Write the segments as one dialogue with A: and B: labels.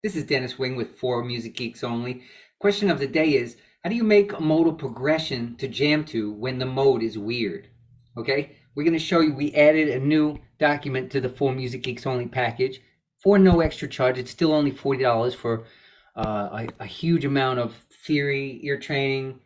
A: This is Dennis Wing with For Music Geeks Only. Question of the day is, how do you make a modal progression to jam to when the mode is weird? Okay, we're going to show you, we added a new document to the For Music Geeks Only package for no extra charge. It's still only $40 for a huge amount of theory, ear training,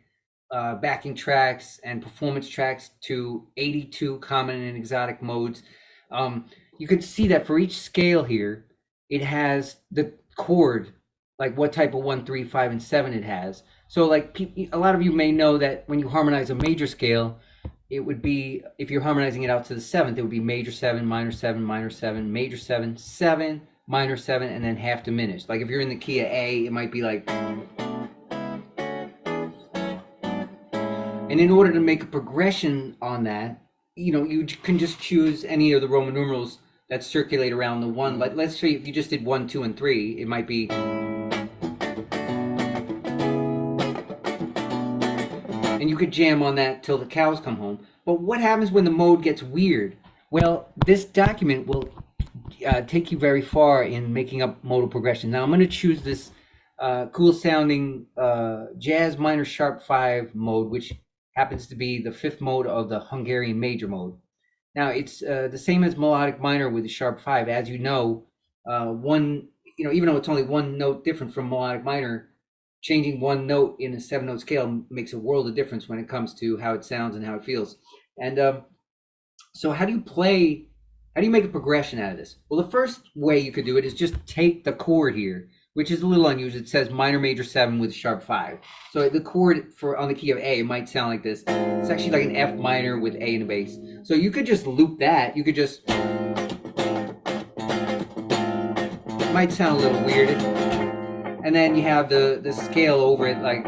A: backing tracks, and performance tracks to 82 common and exotic modes. You can see that for each scale here, it has the chord, like what type of 1, 3, 5, and 7 it has. So like a lot of you may know that when you harmonize a major scale, it would be, if you're harmonizing it out to the seventh, it would be major 7, minor 7, minor 7, major 7, 7, minor 7, and then half diminished. Like if you're in the key of A, it might be like. And in order to make a progression on that, you can just choose any of the Roman numerals that circulate around the one. Like let's say if you just did 1, 2, and 3, it might be. And you could jam on that till the cows come home. But what happens when the mode gets weird? Well, this document will take you very far in making up modal progression. Now I'm going to choose this cool sounding jazz minor sharp 5 mode, which happens to be the 5th mode of the Hungarian major mode. Now it's the same as melodic minor with the sharp 5. As you know, even though it's only one note different from melodic minor, changing one note in a 7-note scale makes a world of difference when it comes to how it sounds and how it feels. And so how do you make a progression out of this? Well, the first way you could do it is just take the chord here, which is a little unusual. It says minor major 7 with sharp 5. So the chord on the key of A, it might sound like this. It's actually like an F minor with A in the bass. So you could just loop that. You could just, it might sound a little weird. And then you have the scale over it, like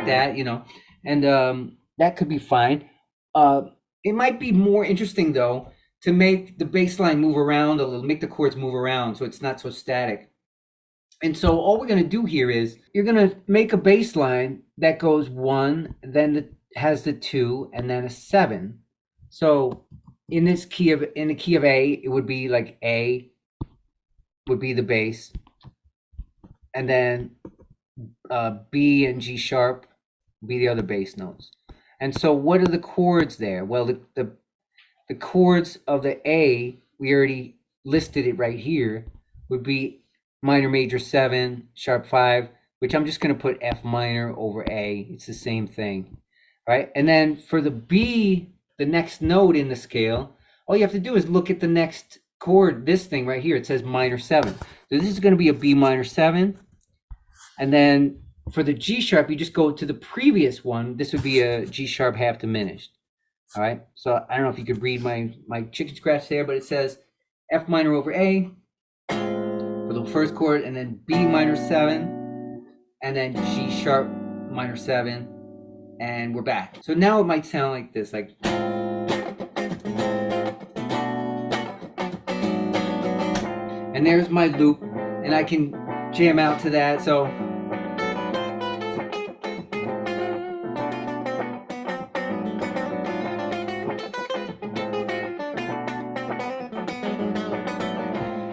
A: that, and that could be fine. It might be more interesting though to make the bass line move around a little, make the chords move around so it's not so static. And so all we're going to do here is you're going to make a bass line that goes 1, then has the 2, and then a 7. So in the key of A, it would be like A would be the bass, and then B and G sharp be the other bass notes. And so what are the chords there? Well, the chords of the A, we already listed it right here, would be minor major 7, sharp 5, which I'm just going to put F minor over A. It's the same thing, right? And then for the B, the next note in the scale, all you have to do is look at the next chord, this thing right here. It says minor 7. So this is going to be a B minor 7. And then for the G sharp, you just go to the previous one. This would be a G sharp half diminished. All right. So I don't know if you could read my chicken scratch there, but it says F minor over A for the first chord, and then B minor 7, and then G sharp minor 7, and we're back. So now it might sound like this, like. And there's my loop, and I can jam out to that. So.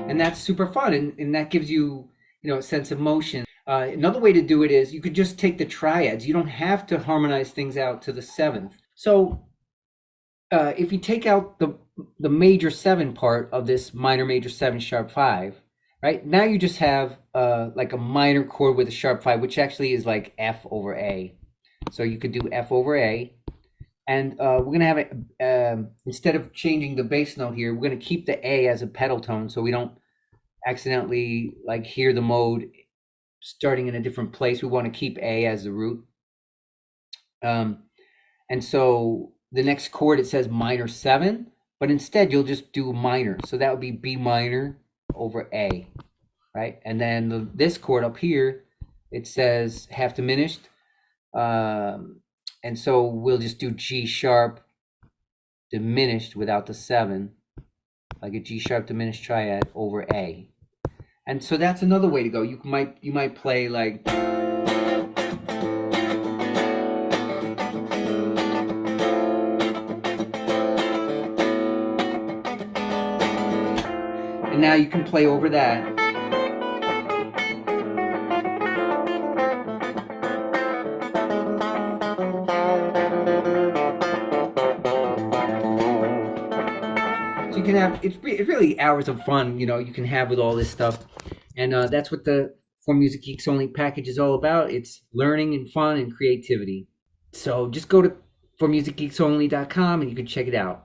A: And that's super fun, and that gives you, a sense of motion. Another way to do it is you could just take the triads. You don't have to harmonize things out to the 7th. So if you take out the major 7 part of this minor major 7 sharp 5, right? Now you just have like a minor chord with a sharp 5, which actually is like F over A. So you could do F over A. And we're going to have it, instead of changing the bass note here, we're going to keep the A as a pedal tone so we don't accidentally like hear the mode starting in a different place. We want to keep A as the root. And so the next chord, it says minor 7, but instead you'll just do minor. So that would be B minor over A, right? And then this chord up here, it says half diminished. And so we'll just do G sharp diminished without the 7, like a G sharp diminished triad over A. And so that's another way to go. You might play like. And now you can play over that. So you can have, it's really hours of fun, you know, you can have with all this stuff. And that's what the For Music Geeks Only package is all about. It's learning and fun and creativity. So just go to formusicgeeksonly.com and you can check it out.